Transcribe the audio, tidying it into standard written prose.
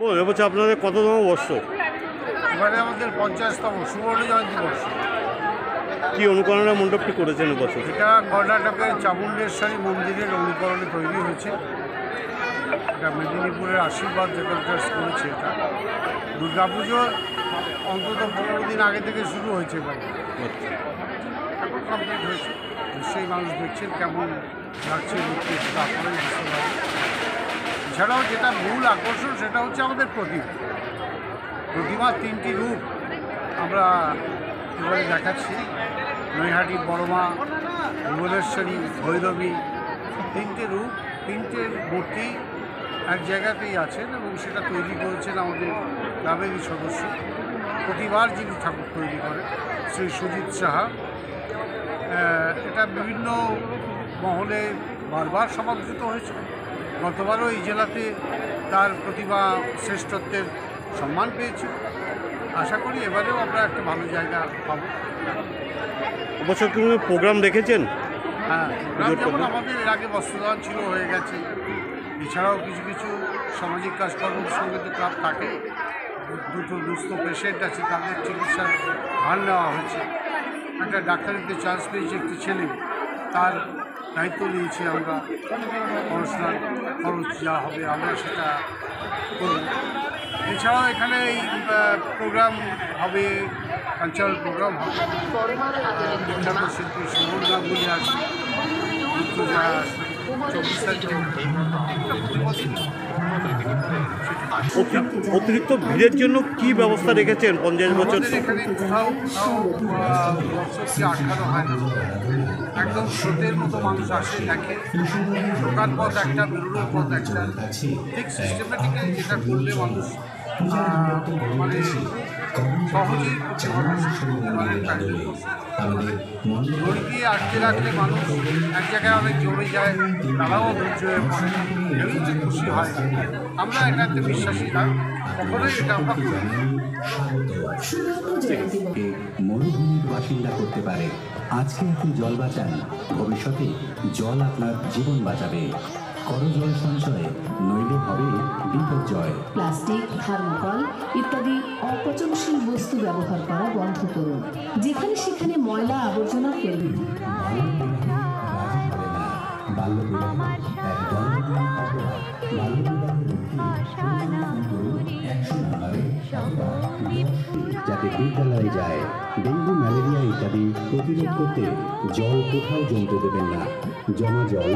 ও এবছর আপনাদের কততম বর্ষ? এবারে আমাদের 50তম সুবর্ণ জয়ন্তী বর্ষ। কি অনুকরণের মণ্ডপটি করেছেন এবছর? এটা কর্ণাটকের চামুণ্ডেশ্বরী মন্দিরের অনুকরণে তৈরি হয়েছে। এটা মেদিনীপুরের আশীর্বাদ ডেকোরেটার্স করেছে। এটা দুর্গাপুজোর অন্তত 15 দিন আগে থেকে শুরু হয়েছে। এবার কমপ্লিট হয়েছে। নিশ্চয়ই মানুষ দেখছেন কেমন লাগছে, দেখতে আপনারাই বুঝতে পারবেন। এছাড়াও যেটা মূল আকর্ষণ সেটা হচ্ছে আমাদের প্রতিমার 3টি রূপ আমরা এবারে দেখাচ্ছি। নৈহাটির বড়মা, ভুবনেশ্বরী, ভৈরবী, 3টে রূপ, 3টে মূর্তি এক জায়গাতেই আছেন এবং সেটা তৈরি করেছেন আমাদের গ্রামেরই সদস্য। প্রতিবার যিনি ঠাকুর তৈরি করেন শ্রী সুজিত সাহা। এটা বিভিন্ন মহলে বারবার সমাদৃত হয়েছে। গতবারও এই জেলাতে তার প্রতিভা শ্রেষ্ঠত্বের সম্মান পেয়েছে। আশা করি এবারেও আমরা একটা ভালো জায়গা পাবো। এবছর কি প্রোগ্রাম দেখেছেন? হ্যাঁ, যেমন আমাদের এর আগে বস্ত্রদান ছিল, হয়ে গেছে। এছাড়াও কিছু কিছু সামাজিক কাজকর্মের সঙ্গে তো ক্লাব থাকে। দুটো দুস্থ পেশেন্ট আছে, তাদের চিকিৎসার ভার নেওয়া হয়েছে। একটা ডাক্তারিতে চান্স পেয়েছে একটি ছেলে, তার দায়িত্ব নিয়েছি আমরা। পড়াশোনার খরচ যা হবে আমরা সেটা করব। এছাড়াও এখানে এই প্রোগ্রাম হবে, কালচারাল প্রোগ্রাম হবে। বিখ্যাত শিল্পী সুমন গাঙ্গুলি আসবে, মৃত্যুঞ্জয় আসবে 24 তারিখে। অতিরিক্ত ভিড়ের জন্য কি ব্যবস্থা রেখেছেন 50 বছর? আমাদের এখানে কোথাও দর্শককে আটকানো হয় না। একদম স্রোতের মতো মানুষ আসে, দেখে। ঢোকার পথ একটা, বেরোনোর পথ একটা, ঠিক সিস্টেমেটিক্যালি যেটা করলে মানুষ মানে সহজেই দড়ি দিয়ে আটকে রাখলে মানুষ এক জায়গায় অনেক জমে যায়, তারাও ধৈর্য হয়ে পড়ে, এমনি যে খুশি হয়। আমরা এটাতে বিশ্বাসী না, কখনোই এটা আমরা করি না। মরুভূমির বাসিন্দা করতে পারে। আজকে আপনি জল বাঁচান, ভবিষ্যতে জল আপনার জীবন বাঁচাবে। করো জল সঞ্চয়, নইলে হবে বিপর্যয়। প্লাস্টিক, থার্মোকল ইত্যাদি অপচনশীল বস্তু ব্যবহার করা বন্ধ করুন। যেখানে সেখানে ময়লা আবর্জনা ফেলুন। যাতে বিদ্যালয়ে যায়। ডেঙ্গু, ম্যালেরিয়া ইত্যাদি প্রতিরোধ করতে জল কোথাও জমতে দেবেন না। জমা জল